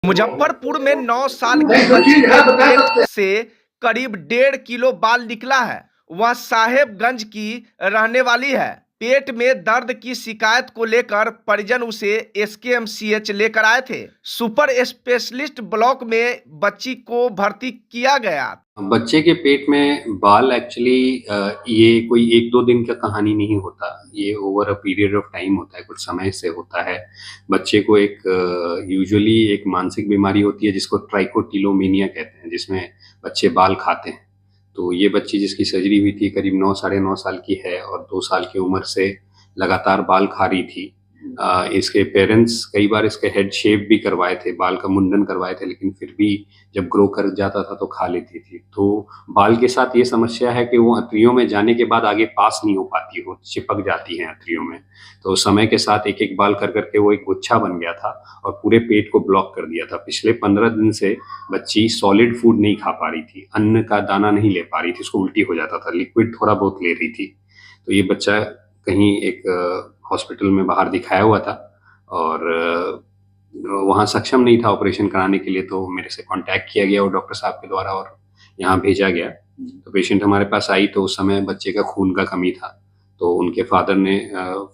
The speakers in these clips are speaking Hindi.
मुजफ्फरपुर में 9 साल की बच्ची के पेट से करीब 1.5 किलो बाल निकला है। वह साहेबगंज की रहने वाली है। पेट में दर्द की शिकायत को लेकर परिजन उसे एसकेएमसीएच लेकर आए थे। सुपर स्पेशलिस्ट ब्लॉक में बच्ची को भर्ती किया गया। बच्चे के पेट में बाल एक्चुअली ये कोई 1-2 दिन का कहानी नहीं होता। ये over a period of time होता है, कुछ समय से होता है। बच्चे को एक यूजुअली एक मानसिक बीमारी होती है जिसको ट्राइकोटिलोमेनिया कहते हैं, जिसमें बच्चे बाल खाते हैं। तो ये बच्ची जिसकी सर्जरी हुई थी करीब 9 साढ़े 9 साल की है और 2 साल की उम्र से लगातार बाल खा रही थी। इसके पेरेंट्स कई बार इसके हेड शेव भी करवाए थे, बाल का मुंडन करवाए थे, लेकिन फिर भी जब ग्रो कर जाता था तो खा लेती थी। तो बाल के साथ ये समस्या है कि वो अंतड़ियों में जाने के बाद आगे पास नहीं हो पाती, वो चिपक जाती हैं अंतड़ियों में। तो समय के साथ एक-एक बाल कर कर के वो एक गुच्छा बन गया था और पूरे पेट को ब्लॉक कर दिया था। पिछले 15 दिन से बच्ची सॉलिड फूड नहीं खा पा रही थी, अन्न का दाना नहीं ले पा रही थी, उसको उल्टी हो जाता था, लिक्विड थोड़ा बहुत ले रही थी। तो ये बच्चा कहीं एक हॉस्पिटल में बाहर दिखाया हुआ था और वहाँ सक्षम नहीं था ऑपरेशन कराने के लिए, तो मेरे से कांटेक्ट किया गया और डॉक्टर साहब के द्वारा और यहाँ भेजा गया। तो पेशेंट हमारे पास आई तो उस समय बच्चे का खून का कमी था, तो उनके फादर ने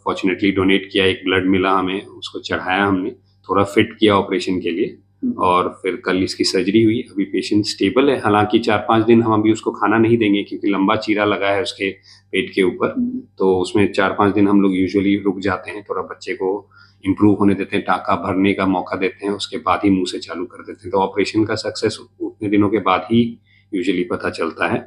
फॉर्चुनेटली डोनेट किया, एक ब्लड मिला हमें, उसको चढ़ाया हमने, थोड़ा फिट किया ऑपरेशन के लिए और फिर कल इसकी सर्जरी हुई। अभी पेशेंट स्टेबल है, हालांकि 4-5 दिन हम अभी उसको खाना नहीं देंगे क्योंकि लंबा चीरा लगा है उसके पेट के ऊपर, तो उसमें 4-5 दिन हम लोग यूजुअली रुक जाते हैं, थोड़ा बच्चे को इम्प्रूव होने देते हैं, टाँका भरने का मौका देते हैं, उसके बाद ही मुँह से चालू कर देते हैं। तो ऑपरेशन का सक्सेस उतने दिनों के बाद ही यूजुअली पता चलता है।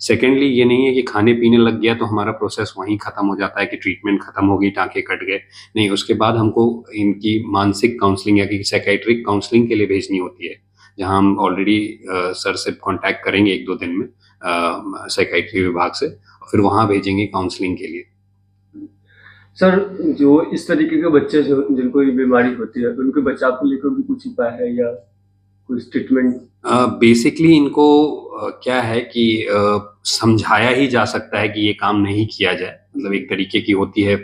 सेकेंडली ये नहीं है कि खाने पीने लग गया तो हमारा प्रोसेस वहीं खत्म हो जाता है कि ट्रीटमेंट खत्म हो गई, टाँके कट गए। नहीं, उसके बाद हमको इनकी मानसिक काउंसलिंग या कि साइकियाट्रिक काउंसलिंग के लिए भेजनी होती है, जहाँ हम ऑलरेडी सर से कॉन्टैक्ट करेंगे 1-2 दिन में साइकियाट्री विभाग से और फिर वहाँ भेजेंगे काउंसलिंग के लिए। सर, जो इस तरीके के बच्चे जो जिनको ये बीमारी होती है, उनके बचाव को लेकर भी कुछ उपाय है या कोई ट्रीटमेंट? बेसिकली इनको क्या है कि समझाया ही जा सकता है कि ये काम नहीं किया जाए, मतलब एक तरीके की होती है।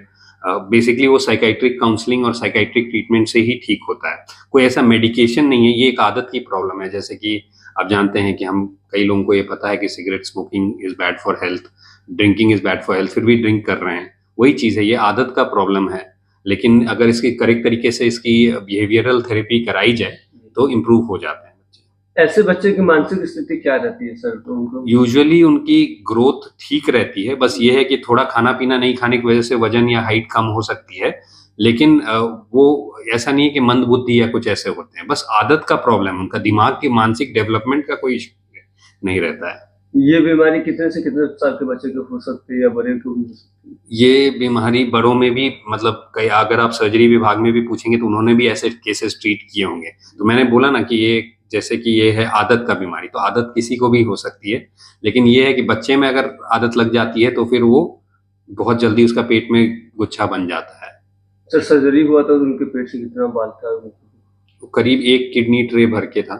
बेसिकली वो साइकियाट्रिक काउंसलिंग और साइकियाट्रिक ट्रीटमेंट से ही ठीक होता है, कोई ऐसा मेडिकेशन नहीं है। ये एक आदत की प्रॉब्लम है, जैसे कि आप जानते हैं कि हम कई लोगों को ये पता है कि cigarette smoking is bad for health, drinking is bad for health, फिर भी ड्रिंक कर रहे हैं। वही चीज़ है, ये आदत का प्रॉब्लम है, लेकिन अगर इसकी करेक्ट तरीके से इसकी बिहेवियरल थेरेपी कराई जाए तो इम्प्रूव हो जाते हैं। ऐसे बच्चे की मानसिक स्थिति क्या रहती है सर? तो उनको यूजुअली उनकी ग्रोथ ठीक रहती है, बस ये है कि थोड़ा खाना पीना नहीं खाने की वजह से वजन या हाइट कम हो सकती है, लेकिन वो ऐसा नहीं है कि मंदबुद्धि या कुछ ऐसे होते हैं, बस आदत का प्रॉब्लम है, उनका दिमाग की मानसिक डेवलपमेंट का कोई इशू नहीं रहता है। ये बीमारी कितने से कितने साल के बच्चे को हो सकती है या बड़े को भी हो सकती है? ये बीमारी बड़ों में भी, मतलब कई, अगर आप सर्जरी विभाग में भी पूछेंगे तो उन्होंने भी ऐसे केसेस ट्रीट किए होंगे। तो मैंने बोला ना कि ये जैसे कि ये है आदत का बीमारी, तो आदत किसी को भी हो सकती है, लेकिन ये है कि बच्चे में अगर आदत लग जाती है तो फिर वो बहुत जल्दी उसका पेट में गुच्छा बन जाता है। सर, सर्जरी हुआ था तो उनके पेट से कितना बाल था? तो करीब 1 किडनी ट्रे भर के था।